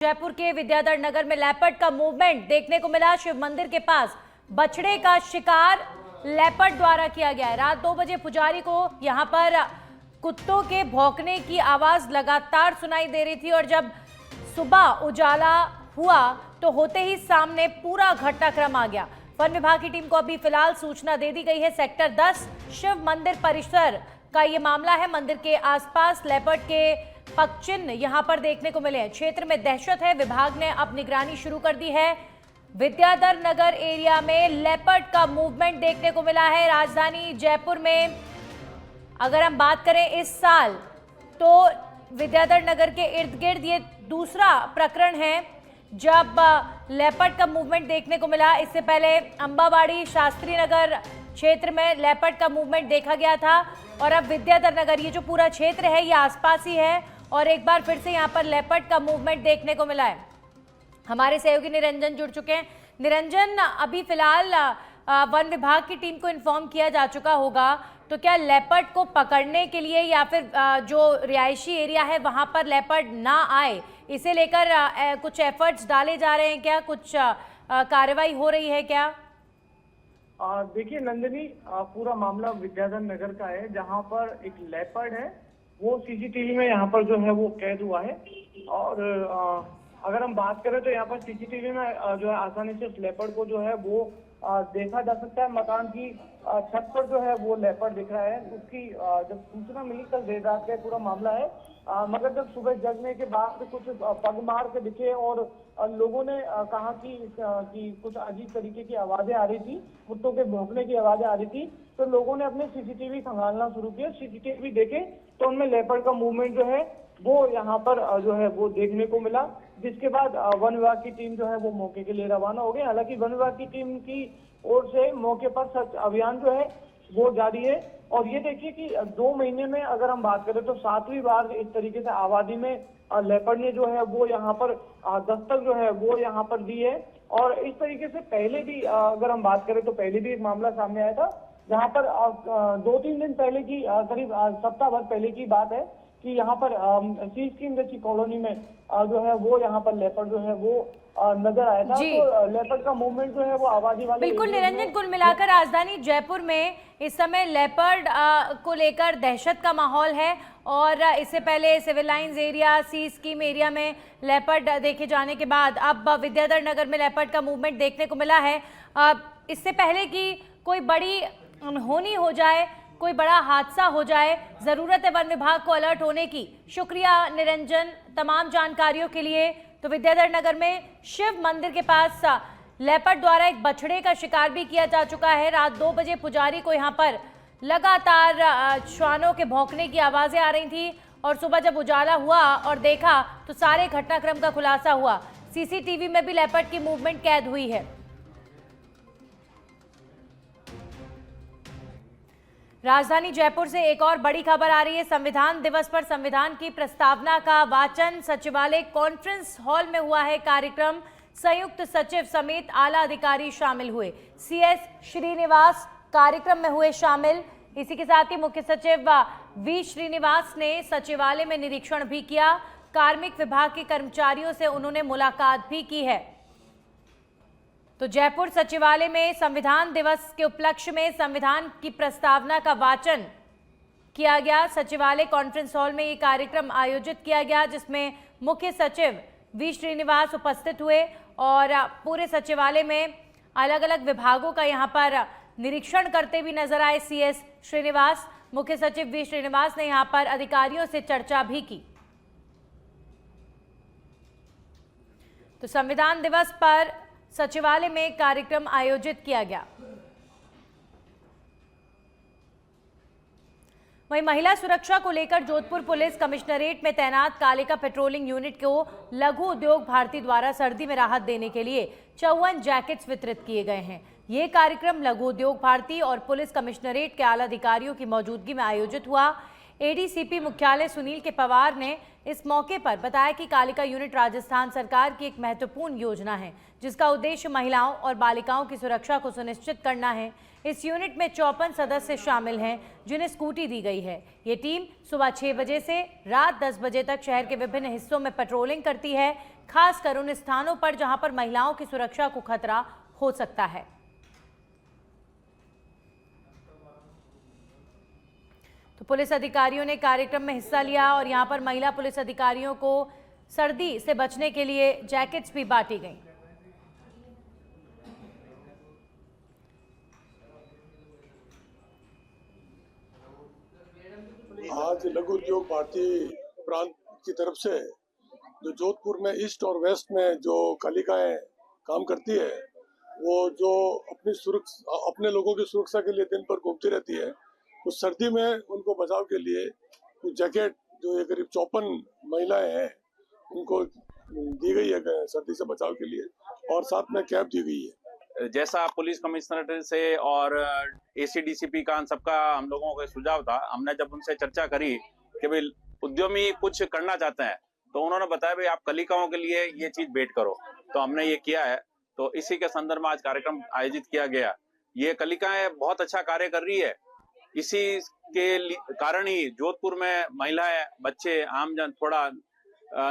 जयपुर के विद्याधर नगर में लेपर्ड का मूवमेंट देखने को मिला। शिव मंदिर के पास बछड़े का शिकार लेपर्ड द्वारा किया गया है। रात 2 बजे पुजारी को यहां पर कुत्तों के भौंकने की आवाज लगातार सुनाई दे रही थी और जब सुबह उजाला हुआ तो होते ही सामने पूरा घटनाक्रम आ गया। वन विभाग की टीम को अभी फिलहाल सूचना दे दी गई है। सेक्टर 10 शिव मंदिर परिसर का ये मामला है। मंदिर के आसपास लेपर्ड के पगचिन्ह यहां पर देखने को मिले हैं। क्षेत्र में दहशत है। विभाग ने अब निगरानी शुरू कर दी है। विद्याधर नगर एरिया में लेपर्ड का मूवमेंट देखने को मिला है। राजधानी जयपुर में अगर हम बात करें इस साल तो विद्याधर नगर के इर्द गिर्द ये दूसरा प्रकरण है जब लेपर्ड का मूवमेंट देखने को मिला। इससे पहले अंबावाड़ी शास्त्री नगर क्षेत्र में लेपर्ड का मूवमेंट देखा गया था और अब विद्याधर नगर ये जो पूरा क्षेत्र है ये आसपास ही है और एक बार फिर से यहाँ पर लेपर्ड का मूवमेंट देखने को मिला है। हमारे सहयोगी निरंजन जुड़ चुके हैं। निरंजन, अभी फिलहाल वन विभाग की टीम को इन्फॉर्म किया जा चुका होगा, तो क्या लेपर्ड को पकड़ने के लिए या फिर जो रिहायशी एरिया है वहां पर लेपर्ड ना आए इसे लेकर कुछ एफर्ट्स डाले जा रहे हैं क्या? कुछ कार्रवाई हो रही है क्या? देखिए नंदिनी, पूरा मामला विद्याधर नगर का है जहां पर एक लेपर्ड है वो सीसीटीवी में यहाँ पर जो है वो कैद हुआ है। और अगर हम बात करें तो यहाँ पर सीसीटीवी में जो है आसानी से उस लेपर्ड को जो है वो देखा जा सकता है। मकान की छत पर जो है वो लेपर्ड दिख रहा है। उसकी जब सूचना मिली कल देर रात का पूरा मामला है, मगर जब सुबह जगने के बाद कुछ पग मार के दिखे और लोगों ने कहा कि कुछ अजीब तरीके की आवाजें आ रही थी, कुत्तों के भौंकने की आवाजें आ रही थी, तो लोगों ने अपने सीसीटीवी खंगालना शुरू किया। सीसीटीवी देखे तो उनमें लेपर्ड का मूवमेंट जो है वो यहाँ पर जो है वो देखने को मिला, जिसके बाद वन विभाग की टीम जो है वो मौके के लिए रवाना हो गई। हालांकि वन विभाग की टीम की ओर से मौके पर सर्च अभियान जो है वो जारी है। और ये देखिए कि 2 महीने में अगर हम बात करें तो 7वीं बार इस तरीके से आबादी में लेपर्ड ने जो है वो यहाँ पर दस्तक जो है वो यहाँ पर दी है। और इस तरीके से पहले भी अगर हम बात करें तो पहले भी एक मामला सामने आया था जहाँ पर 2-3 दिन पहले की करीब सप्ताह भर पहले की बात है कि यहाँ पर सी स्कीम जैसी कॉलोनी में जो है वो यहाँ पर लेपर्ड जो है वो नजर आया था। तो लेपर्ड का मूवमेंट जो है वो आबादी वाले बिल्कुल निरंजन, कुल मिलाकर राजधानी जयपुर में इस समय लेपर्ड को लेकर दहशत का माहौल है और इससे पहले सिविल लाइंस एरिया, सी स्कीम एरिया में लेपर्ड देखे जाने के बाद अब विद्याधर नगर में लेपर्ड का मूवमेंट देखने को मिला है। इससे पहले कि कोई बड़ी अनहोनी हो जाए, कोई बड़ा हादसा हो जाए, जरूरत है वन विभाग को अलर्ट होने की। शुक्रिया निरंजन तमाम जानकारियों के लिए। तो विद्याधर नगर में शिव मंदिर के पास लेपर्ड द्वारा एक बछड़े का शिकार भी किया जा चुका है। रात 2 बजे पुजारी को यहाँ पर लगातार श्वानों के भौंकने की आवाजें आ रही थी और सुबह जब उजाला हुआ और देखा तो सारे घटनाक्रम का खुलासा हुआ। सीसीटीवी में भी लेपर्ड की मूवमेंट कैद हुई है। राजधानी जयपुर से एक और बड़ी खबर आ रही है। संविधान दिवस पर संविधान की प्रस्तावना का वाचन सचिवालय कॉन्फ्रेंस हॉल में हुआ है कार्यक्रम। संयुक्त सचिव समेत आला अधिकारी शामिल हुए। सीएस श्रीनिवास कार्यक्रम में हुए शामिल। इसी के साथ ही मुख्य सचिव वी श्रीनिवास ने सचिवालय में निरीक्षण भी किया। कार्मिक विभाग के कर्मचारियों से उन्होंने मुलाकात भी की है। तो जयपुर सचिवालय में संविधान दिवस के उपलक्ष्य में संविधान की प्रस्तावना का वाचन किया गया। सचिवालय कॉन्फ्रेंस हॉल में ये कार्यक्रम आयोजित किया गया जिसमें मुख्य सचिव वी श्रीनिवास उपस्थित हुए और पूरे सचिवालय में अलग अलग विभागों का यहाँ पर निरीक्षण करते भी नजर आए सीएस श्रीनिवास। मुख्य सचिव वी श्रीनिवास ने यहाँ पर अधिकारियों से चर्चा भी की। तो संविधान दिवस पर सचिवालय में कार्यक्रम आयोजित किया गया। वहीं महिला सुरक्षा को लेकर जोधपुर पुलिस कमिश्नरेट में तैनात कालिका पेट्रोलिंग यूनिट को लघु उद्योग भारती द्वारा सर्दी में राहत देने के लिए 54 जैकेट्स वितरित किए गए हैं। ये कार्यक्रम लघु उद्योग भारती और पुलिस कमिश्नरेट के आला अधिकारियों की मौजूदगी में आयोजित हुआ। एडीसीपी मुख्यालय सुनील के पवार ने इस मौके पर बताया कि कालिका यूनिट राजस्थान सरकार की एक महत्वपूर्ण योजना है जिसका उद्देश्य महिलाओं और बालिकाओं की सुरक्षा को सुनिश्चित करना है। इस यूनिट में 54 सदस्य शामिल हैं जिन्हें स्कूटी दी गई है। ये टीम सुबह 6 बजे से रात 10 बजे तक शहर के विभिन्न हिस्सों में पेट्रोलिंग करती है। खासकर उन स्थानों पर जहां पर महिलाओं की सुरक्षा को खतरा हो सकता है। तो पुलिस अधिकारियों ने कार्यक्रम में हिस्सा लिया और यहां पर महिला पुलिस अधिकारियों को सर्दी से बचने के लिए जैकेट्स भी बांटी गई। आज लघु उद्योग भारतीय प्रांत की तरफ से जो जोधपुर में ईस्ट और वेस्ट में जो कालिकाएं काम करती है, वो जो अपने लोगों की सुरक्षा के लिए दिन भर घूमती रहती है, तो सर्दी में उनको बचाव के लिए कुछ जैकेट जो ये करीब 54 महिलाएं हैं उनको दी गई है सर्दी से बचाव के लिए, और साथ में कैप दी गई है। जैसा पुलिस कमिश्नर से और एसीडीसीपी का सबका हम लोगों का सुझाव था, हमने जब उनसे चर्चा करी कि भाई उद्यमी कुछ करना चाहते हैं, तो उन्होंने बताया भाई आप कलिकाओं के लिए ये चीज भेंट करो, तो हमने ये किया है। तो इसी के संदर्भ में आज कार्यक्रम आयोजित किया गया। ये कलिकाएं बहुत अच्छा कार्य कर रही है, इसी के कारण ही जोधपुर में महिलाएं, बच्चे, आमजन थोड़ा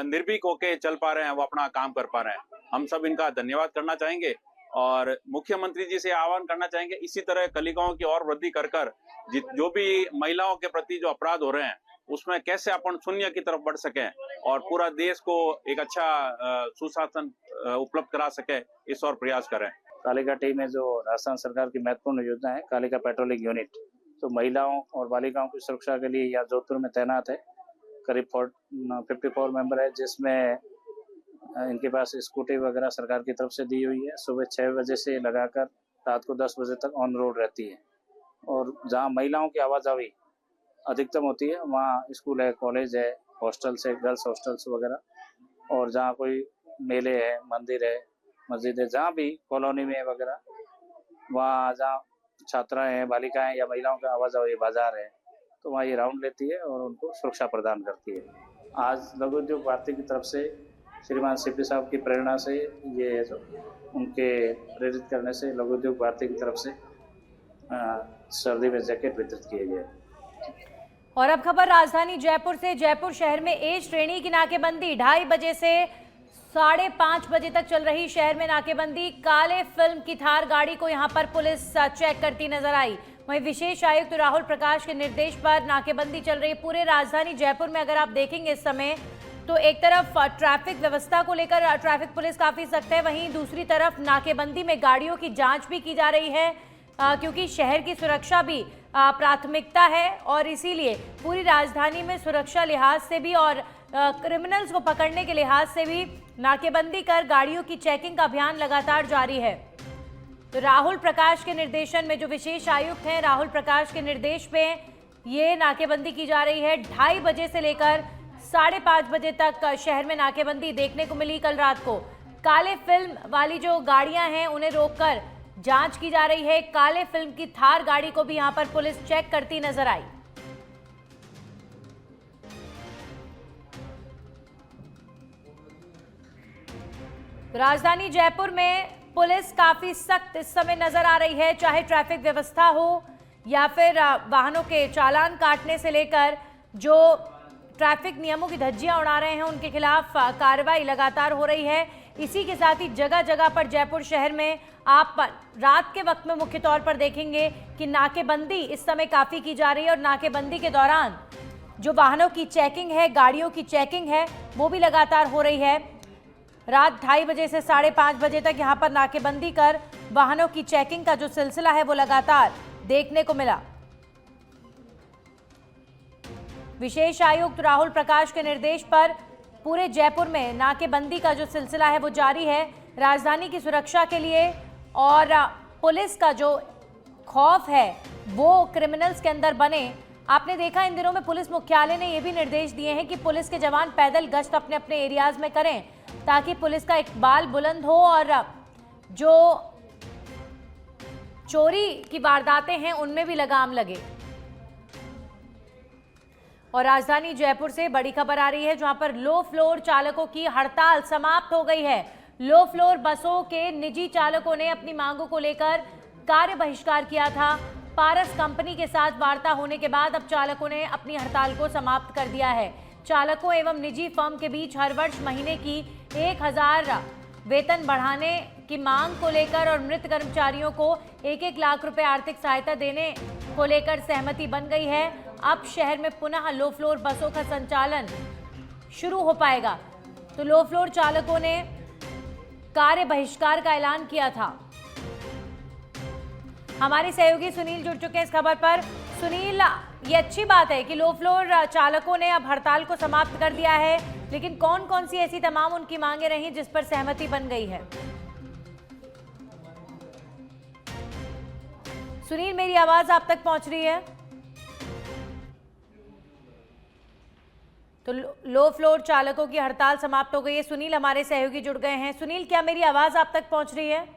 निर्भीक होके चल पा रहे हैं, वो अपना काम कर पा रहे हैं। हम सब इनका धन्यवाद करना चाहेंगे और मुख्यमंत्री जी से आह्वान करना चाहेंगे इसी तरह कलिकाओं की और वृद्धि कर जो भी महिलाओं के प्रति जो अपराध हो रहे हैं उसमें कैसे अपन शून्य की तरफ बढ़ सके और पूरा देश को एक अच्छा सुशासन उपलब्ध करा सके, इस और प्रयास करें। कालिका टीम में जो राजस्थान सरकार की महत्वपूर्ण योजना है कालिका पेट्रोलिंग यूनिट, तो महिलाओं और बालिकाओं की सुरक्षा के लिए यहाँ जोधपुर में तैनात है। करीब 54 मेंबर है, जिसमें इनके पास स्कूटी वगैरह सरकार की तरफ से दी हुई है। सुबह 6 बजे से लगाकर रात को 10 बजे तक ऑन रोड रहती है, और जहाँ महिलाओं की आवाजाही अधिकतम होती है वहाँ स्कूल है, कॉलेज है, हॉस्टल्स है, गर्ल्स हॉस्टल्स वगैरह, और जहाँ कोई मेले है, मंदिर है, मस्जिद है, जहाँ भी कॉलोनी में वगैरह, वहाँ जहाँ छात्राएं हैं, बालिकाएं या महिलाओं का आवाजाही, बाजार है, तो वहाँ ये राउंड लेती है और उनको सुरक्षा प्रदान करती है। आज लघु उद्योग भारती की तरफ से श्रीमान सीपी साहब की प्रेरणा से, ये उनके प्रेरित करने से लघु उद्योग भारती की तरफ से सर्दी में जैकेट वितरित किए गए। और अब खबर राजधानी जयपुर से। जयपुर शहर में ए श्रेणी की नाकेबंदी 2:30 बजे से 5:30 बजे तक चल रही शहर में नाकेबंदी। काले फिल्म की थार गाड़ी को यहां पर पुलिस चेक करती नजर आई। वहीं विशेष आयुक्त राहुल प्रकाश के निर्देश पर नाकेबंदी चल रही है पूरे राजधानी जयपुर में। अगर आप देखेंगे इस समय तो एक तरफ ट्रैफिक व्यवस्था को लेकर ट्रैफिक पुलिस काफी सख्त है, वहीं दूसरी तरफ नाकेबंदी में गाड़ियों की जांच भी की जा रही है, क्योंकि शहर की सुरक्षा भी प्राथमिकता है और इसीलिए पूरी राजधानी में सुरक्षा लिहाज से भी और क्रिमिनल्स को पकड़ने के लिहाज से भी नाकेबंदी कर गाड़ियों की चेकिंग का अभियान लगातार जारी है। तो राहुल प्रकाश के निर्देशन में, जो विशेष आयुक्त हैं, राहुल प्रकाश के निर्देश पे ये नाकेबंदी की जा रही है। 2:30 बजे से लेकर 5:30 बजे तक शहर में नाकेबंदी देखने को मिली। कल रात को काले फिल्म वाली जो गाड़ियां हैं उन्हें रोककर जांच की जा रही है। काले फिल्म की थार गाड़ी को भी यहां पर पुलिस चेक करती नजर आई। राजधानी जयपुर में पुलिस काफी सख्त इस समय नजर आ रही है, चाहे ट्रैफिक व्यवस्था हो या फिर वाहनों के चालान काटने से लेकर जो ट्रैफिक नियमों की धज्जियां उड़ा रहे हैं उनके खिलाफ कार्रवाई लगातार हो रही है। इसी के साथ ही जगह जगह पर जयपुर शहर में आप रात के वक्त में मुख्य तौर पर देखेंगे कि नाकेबंदी इस समय काफी की जा रही है और नाकेबंदी के दौरान जो वाहनों की चेकिंग है, गाड़ियों की चेकिंग है, वो भी लगातार हो रही है। रात 2:30 बजे से 5:30 बजे तक यहाँ पर नाकेबंदी कर वाहनों की चेकिंग का जो सिलसिला है वो लगातार देखने को मिला। विशेष आयुक्त राहुल प्रकाश के निर्देश पर पूरे जयपुर में नाकेबंदी का जो सिलसिला है वो जारी है राजधानी की सुरक्षा के लिए, और पुलिस का जो खौफ है वो क्रिमिनल्स के अंदर बने। आपने देखा इन दिनों में पुलिस मुख्यालय ने ये भी निर्देश दिए हैं कि पुलिस के जवान पैदल गश्त अपने अपने एरियाज में करें ताकि पुलिस का इकबाल बुलंद हो और जो चोरी की वारदातें हैं उनमें भी लगाम लगे। और राजधानी जयपुर से बड़ी खबर आ रही है जहां पर लो फ्लोर चालकों की हड़ताल समाप्त हो गई है। लो फ्लोर बसों के निजी चालकों ने अपनी मांगों को लेकर कार्य बहिष्कार किया था। पारस कंपनी के साथ वार्ता होने के बाद अब चालकों ने अपनी हड़ताल को समाप्त कर दिया है। चालकों एवं निजी फर्म के बीच हर वर्ष महीने की 1000 वेतन बढ़ाने की मांग को लेकर और मृत कर्मचारियों को 1-1 लाख रुपए आर्थिक सहायता देने को लेकर सहमति बन गई है। अब शहर में पुनः लो फ्लोर बसों का संचालन शुरू हो पाएगा। तो लो फ्लोर चालकों ने कार्य बहिष्कार का ऐलान किया था। हमारे सहयोगी सुनील जुड़ चुके हैं इस खबर पर। सुनील, ये अच्छी बात है कि लो फ्लोर चालकों ने अब हड़ताल को समाप्त कर दिया है, लेकिन कौन कौन सी ऐसी तमाम उनकी मांगे रही जिस पर सहमति बन गई है? सुनील, मेरी आवाज आप तक पहुंच रही है? तो लो फ्लोर चालकों की हड़ताल समाप्त हो गई है। सुनील हमारे सहयोगी जुड़ गए हैं। सुनील, क्या मेरी आवाज आप तक पहुंच रही है?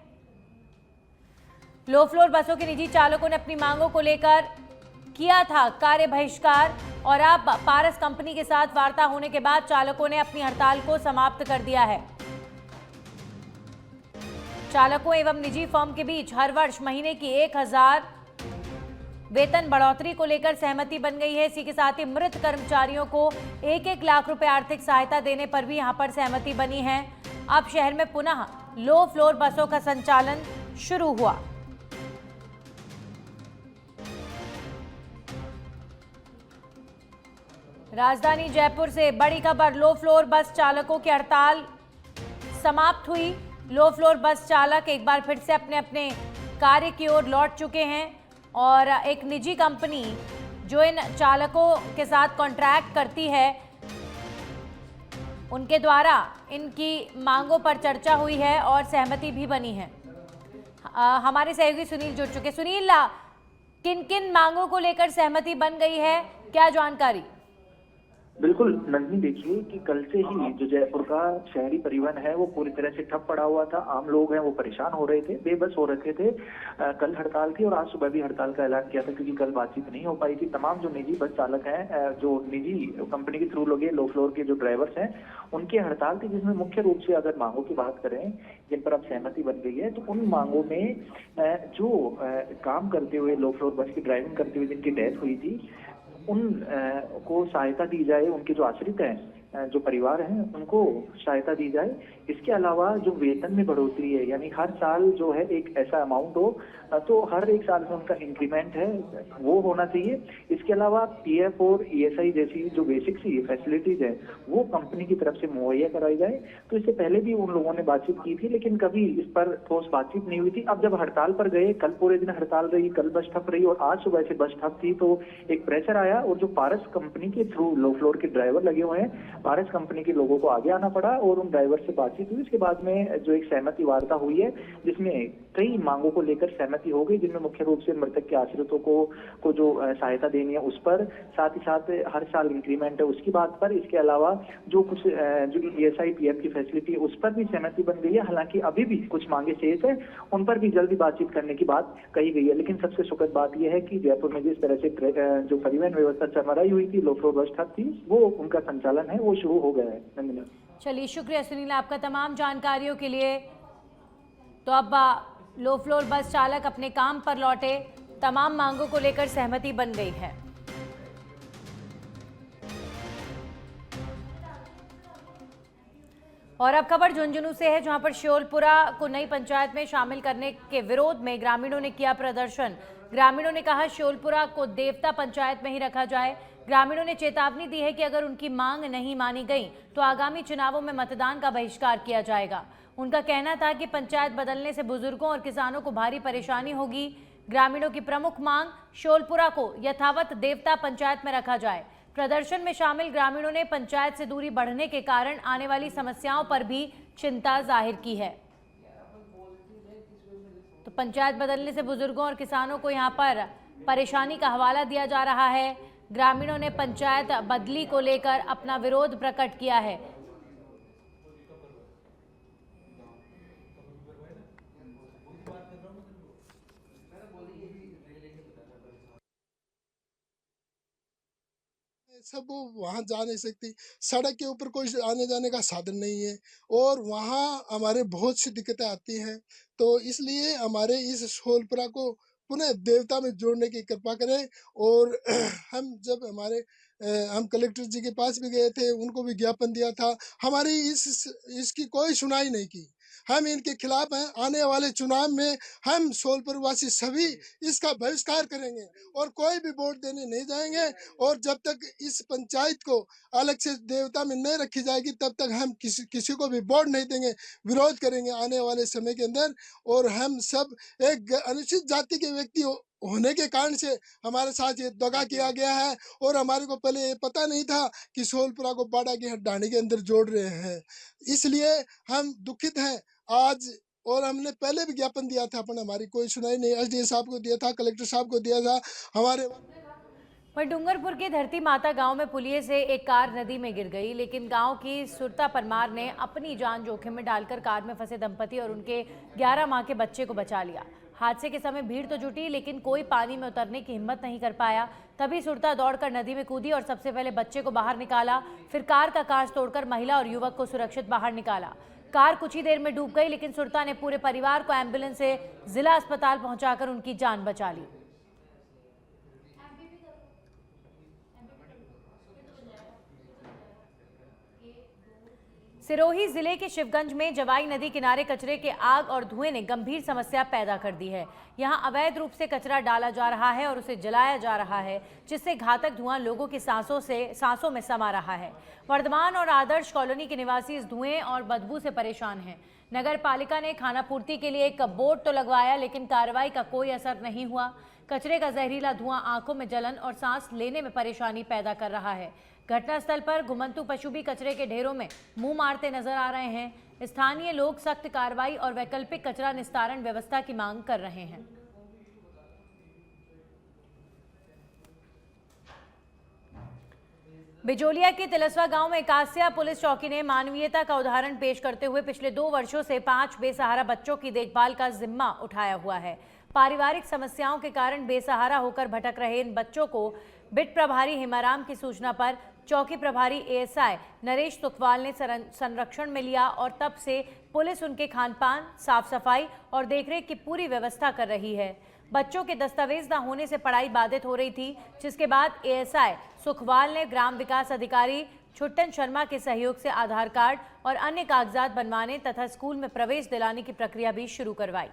लो फ्लोर बसों के निजी चालकों ने अपनी मांगों को लेकर किया था कार्य बहिष्कार और अब पारस कंपनी के साथ वार्ता होने के बाद चालकों ने अपनी हड़ताल को समाप्त कर दिया है। चालकों एवं निजी फर्म के बीच हर वर्ष महीने की 1000 वेतन बढ़ोतरी को लेकर सहमति बन गई है। इसी के साथ ही मृत कर्मचारियों को 1-1 लाख रुपए आर्थिक सहायता देने पर भी यहां पर सहमति बनी है। अब शहर में पुनः लो फ्लोर बसों का संचालन शुरू हुआ। राजधानी जयपुर से बड़ी खबर, लो फ्लोर बस चालकों की हड़ताल समाप्त हुई। लो फ्लोर बस चालक एक बार फिर से अपने अपने कार्य की ओर लौट चुके हैं और एक निजी कंपनी जो इन चालकों के साथ कॉन्ट्रैक्ट करती है, उनके द्वारा इनकी मांगों पर चर्चा हुई है और सहमति भी बनी है। हमारे सहयोगी सुनील जुड़ चुके। सुनील, किन किन मांगों को लेकर सहमति बन गई है, क्या जानकारी? बिल्कुल नंदिनी, देखिए कि कल से ही जो जयपुर का शहरी परिवहन है वो पूरी तरह से ठप पड़ा हुआ था। आम लोग हैं वो परेशान हो रहे थे, बेबस हो रखे थे। कल हड़ताल थी और आज सुबह भी हड़ताल का ऐलान किया था क्योंकि कल बातचीत नहीं हो पाई थी। तमाम जो निजी बस चालक हैं, जो निजी कंपनी के थ्रू लगे लो फ्लोर के जो ड्राइवर्स हैं, उनकी हड़ताल थी, जिसमें मुख्य रूप से अगर मांगों की बात करें जिन पर अब सहमति बन गई है, तो उन मांगों में जो काम करते हुए लो फ्लोर बस की ड्राइविंग करते हुए जिनकी डेथ हुई थी उन को सहायता दी जाए, उनके जो आश्रित हैं, जो परिवार हैं, उनको सहायता दी जाए। इसके अलावा जो वेतन में बढ़ोतरी है, यानी हर साल जो है एक ऐसा अमाउंट हो, तो हर एक साल में उनका इंक्रीमेंट है वो होना चाहिए। इसके अलावा पीएफ और ईएसआई जैसी जो बेसिक सी फैसिलिटीज है वो कंपनी की तरफ से मुहैया कराई जाए। तो इससे पहले भी उन लोगों ने बातचीत की थी, लेकिन कभी इस पर ठोस बातचीत नहीं हुई थी। अब जब हड़ताल पर गए, कल पूरे दिन हड़ताल रही, कल बस ठप रही और आज सुबह से बस ठप थी, तो एक प्रेशर आया और जो पारस कंपनी के थ्रू लो फ्लोर के ड्राइवर लगे हुए हैं, पारस कंपनी के लोगों को आगे आना पड़ा और उन ड्राइवर से बातचीत हुई। इसके बाद में जो एक सहमति वार्ता हुई है जिसमें कई मांगों को लेकर सहमति हो गई, जिनमें मुख्य रूप से मृतक के आश्रितों को जो सहायता देनी है उस पर, साथ ही साथ हर साल इंक्रीमेंट है उसकी बात पर, इसके अलावा जो कुछ जो ईएसआई पीएफ की फैसिलिटी है उस पर भी सहमति बन गई है। हालांकि अभी भी कुछ मांगे शेष है, उन पर भी जल्दी बातचीत करने की बात कही गई है। लेकिन सबसे सुखद बात यह है कि जयपुर में जिस तरह से जो परिवहन व्यवस्था चरमराई हुई थी, लो फ्लोर बस ठप थी, वो उनका संचालन है वो शुरू हो गया है। धन्यवाद। चलिए, शुक्रिया सुनील आपका तमाम जानकारियों के लिए। तो अब लो फ्लोर बस चालक अपने काम पर लौटे, तमाम मांगों को लेकर सहमति बन गई है। और अब खबर झुंझुनू से है, जहां पर श्योलपुरा को नई पंचायत में शामिल करने के विरोध में ग्रामीणों ने किया प्रदर्शन। ग्रामीणों ने कहा श्योलपुरा को देवता पंचायत में ही रखा जाए। ग्रामीणों ने चेतावनी दी है कि अगर उनकी मांग नहीं मानी गई तो आगामी चुनावों में मतदान का बहिष्कार किया जाएगा। उनका कहना था कि पंचायत बदलने से बुजुर्गों और किसानों को भारी परेशानी होगी। ग्रामीणों की प्रमुख मांग श्योलपुरा को यथावत देवता पंचायत में रखा जाए। प्रदर्शन में शामिल ग्रामीणों ने पंचायत से दूरी बढ़ने के कारण आने वाली समस्याओं पर भी चिंता जाहिर की है। तो पंचायत बदलने से बुजुर्गों और किसानों को यहां पर परेशानी का हवाला दिया जा रहा है। ग्रामीणों ने पंचायत बदली को लेकर अपना विरोध प्रकट किया है। सब वो वहाँ जा नहीं सकती, सड़क के ऊपर कोई आने जाने का साधन नहीं है और वहाँ हमारे बहुत सी दिक्कतें आती हैं। तो इसलिए हमारे इस श्योलपुरा को पुनः देवता में जोड़ने की कृपा करें और हम जब हमारे हम कलेक्टर जी के पास भी गए थे, उनको भी ज्ञापन दिया था। हमारी इसकी कोई सुनाई नहीं की। हम इनके खिलाफ हैं। आने वाले चुनाव में हम सोलपुर वासी सभी इसका बहिष्कार करेंगे और कोई भी वोट देने नहीं जाएंगे। और जब तक इस पंचायत को अलग से देवता में नहीं रखी जाएगी तब तक हम किसी को भी वोट नहीं देंगे, विरोध करेंगे आने वाले समय के अंदर। और हम सब एक अनुसूचित जाति के व्यक्ति होने के कारण से हमारे साथ ये दगा किया गया है। और हमारे को पहले ये पता नहीं था कि सोलपुरा को बाड़ा की ढाणी के अंदर जोड़ रहे हैं, इसलिए हम दुखित हैं आज। और हमने पहले भी ज्ञापन दिया था, अपन हमारी कोई सुनाई नहीं। एसडीएम साहब को दिया था, कलेक्टर साहब को दिया था। हमारे वहीं डूंगरपुर के धरती माता गांव में पुलिये से एक कार नदी में गिर गई, लेकिन गांव की सुरता परमार ने अपनी जान जोखिम में डालकर कार में फंसे दंपति और उनके 11 माह के बच्चे को बचा लिया। हादसे के समय भीड़ तो जुटी, लेकिन कोई पानी में उतरने की हिम्मत नहीं कर पाया। तभी सुरता दौड़कर नदी में कूदी और सबसे पहले बच्चे को बाहर निकाला, फिर कार का कांच तोड़कर महिला और युवक को सुरक्षित बाहर निकाला। कार कुछ ही देर में डूब गई, लेकिन सुरता ने पूरे परिवार को एम्बुलेंस से जिला अस्पताल पहुंचाकर उनकी जान बचा ली। सिरोही जिले के शिवगंज में जवाई नदी किनारे कचरे के आग और धुएं ने गंभीर समस्या पैदा कर दी है। यहां अवैध रूप से कचरा डाला जा रहा है और उसे जलाया जा रहा है, जिससे घातक धुआं लोगों की सांसों में समा रहा है। वर्धमान और आदर्श कॉलोनी के निवासी इस धुएं और बदबू से परेशान हैं। नगर पालिका ने खानापूर्ति के लिए एक बोर्ड तो लगवाया, लेकिन कार्रवाई का कोई असर नहीं हुआ। कचरे का जहरीला धुआं आंखों में जलन और सांस लेने में परेशानी पैदा कर रहा है। घटनास्थल पर घुमंतु पशु भी कचरे के ढेरों में मुंह मारते नजर आ रहे हैं। स्थानीय लोग सख्त कार्रवाई और वैकल्पिक कचरा निस्तारण व्यवस्था की मांग कर रहे हैं। बिजोलिया के तिलसवा गांव में कासिया पुलिस चौकी ने मानवीयता का उदाहरण पेश करते हुए पिछले 2 वर्षों से 5 बेसहारा बच्चों की देखभाल का जिम्मा उठाया हुआ है। पारिवारिक समस्याओं के कारण बेसहारा होकर भटक रहे इन बच्चों को बिट प्रभारी हिमाराम की सूचना पर चौकी प्रभारी एएसआई नरेश सुखवाल ने संरक्षण में लिया और तब से पुलिस उनके खानपान, साफ सफाई और देखरेख की पूरी व्यवस्था कर रही है। बच्चों के दस्तावेज न होने से पढ़ाई बाधित हो रही थी, जिसके बाद एएसआई सुखवाल ने ग्राम विकास अधिकारी छुट्टन शर्मा के सहयोग से आधार कार्ड और अन्य कागजात बनवाने तथा स्कूल में प्रवेश दिलाने की प्रक्रिया भी शुरू करवाई।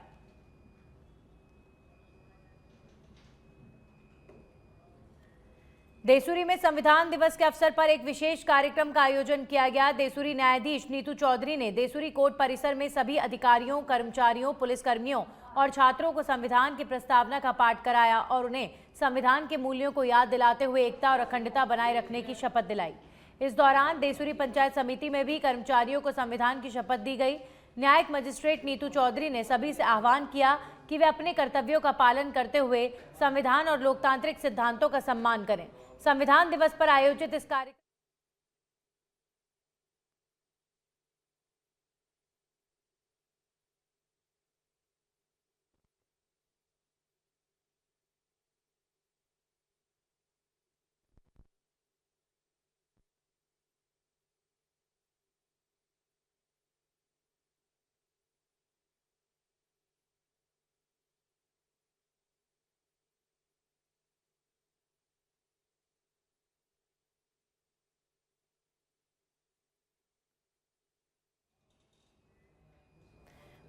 देसूरी में संविधान दिवस के अवसर पर एक विशेष कार्यक्रम का आयोजन किया गया। देसूरी न्यायाधीश नीतू चौधरी ने देसूरी कोर्ट परिसर में सभी अधिकारियों, कर्मचारियों, पुलिसकर्मियों और छात्रों को संविधान की प्रस्तावना का पाठ कराया और उन्हें संविधान के मूल्यों को याद दिलाते हुए एकता और अखंडता बनाए रखने की शपथ दिलाई। इस दौरान देसूरी पंचायत समिति में भी कर्मचारियों को संविधान की शपथ दी गई। न्यायिक मजिस्ट्रेट नीतू चौधरी ने सभी से आह्वान किया कि वे अपने कर्तव्यों का पालन करते हुए संविधान और लोकतांत्रिक सिद्धांतों का सम्मान करें। संविधान दिवस पर आयोजित इस कार्यक्रम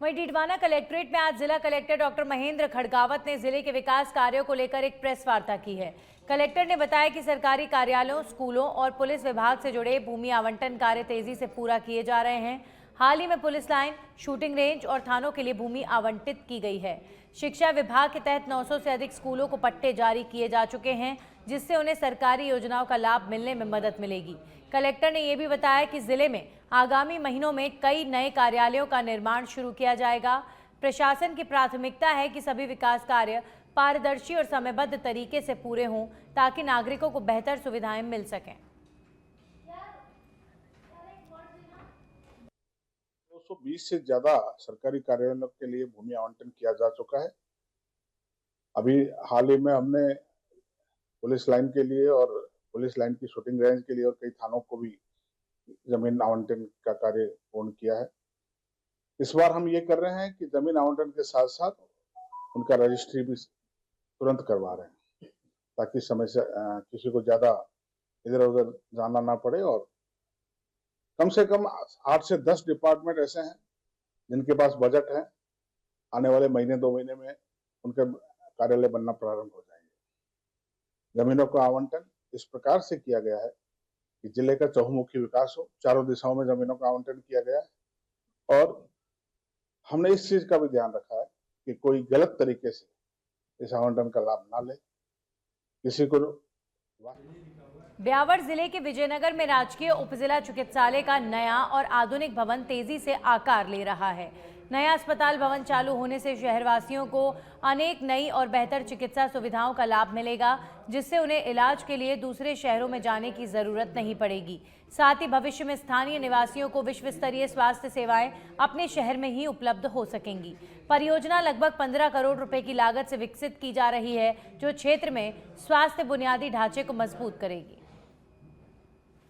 वहीं डीडवाना कलेक्ट्रेट में आज जिला कलेक्टर डॉक्टर महेंद्र खड़गावत ने जिले के विकास कार्यों को लेकर एक प्रेस वार्ता की है। कलेक्टर ने बताया कि सरकारी कार्यालयों, स्कूलों और पुलिस विभाग से जुड़े भूमि आवंटन कार्य तेजी से पूरा किए जा रहे हैं। हाल ही में पुलिस लाइन, शूटिंग रेंज और थानों के लिए भूमि आवंटित की गई है। शिक्षा विभाग के तहत 900 से अधिक स्कूलों को पट्टे जारी किए जा चुके हैं, जिससे उन्हें सरकारी योजनाओं का लाभ मिलने में मदद मिलेगी। कलेक्टर ने यह भी बताया कि जिले में आगामी महीनों में कई नए कार्यालयों का निर्माण शुरू किया जाएगा। प्रशासन की प्राथमिकता है कि सभी विकास कार्य पारदर्शी और समयबद्ध तरीके से पूरे हों, ताकि नागरिकों को बेहतर सुविधाएं मिल सकें। 220 से ज्यादा सरकारी कार्यालयों के लिए भूमि आवंटन किया जा चुका है। अभी हाल ही में हमने पुलिस लाइन के लिए और पुलिस लाइन की शूटिंग रेंज के लिए और कई थानों को भी जमीन आवंटन का कार्य पूर्ण किया है। इस बार हम ये कर रहे हैं कि जमीन आवंटन के साथ साथ उनका रजिस्ट्री भी तुरंत करवा रहे हैं, ताकि समय से किसी को ज्यादा इधर उधर जाना ना पड़े, और कम से कम 8 से 10 डिपार्टमेंट ऐसे हैं जिनके पास बजट है, आने वाले महीने 2 महीने में उनके कार्यालय बनना प्रारंभ हो जाएंगे। जमीनों का आवंटन इस प्रकार से किया गया है कि जिले का चहुमुखी विकास हो, चारों दिशाओं में जमीनों का आवंटन किया गया है। और हमने इस चीज का भी ध्यान रखा है कि कोई गलत तरीके से इस आवंटन का लाभ ना ले, किसी को। ब्यावर जिले के विजयनगर में राजकीय उपजिला चिकित्सालय का नया और आधुनिक भवन तेजी से आकार ले रहा है। नया अस्पताल भवन चालू होने से शहरवासियों को अनेक नई और बेहतर चिकित्सा सुविधाओं का लाभ मिलेगा, जिससे उन्हें इलाज के लिए दूसरे शहरों में जाने की जरूरत नहीं पड़ेगी। साथ ही भविष्य में स्थानीय निवासियों को विश्व स्तरीय स्वास्थ्य सेवाएं अपने शहर में ही उपलब्ध हो सकेंगी। परियोजना लगभग 15 करोड़ रुपए की लागत से विकसित की जा रही है, जो क्षेत्र में स्वास्थ्य बुनियादी ढांचे को मजबूत करेगी।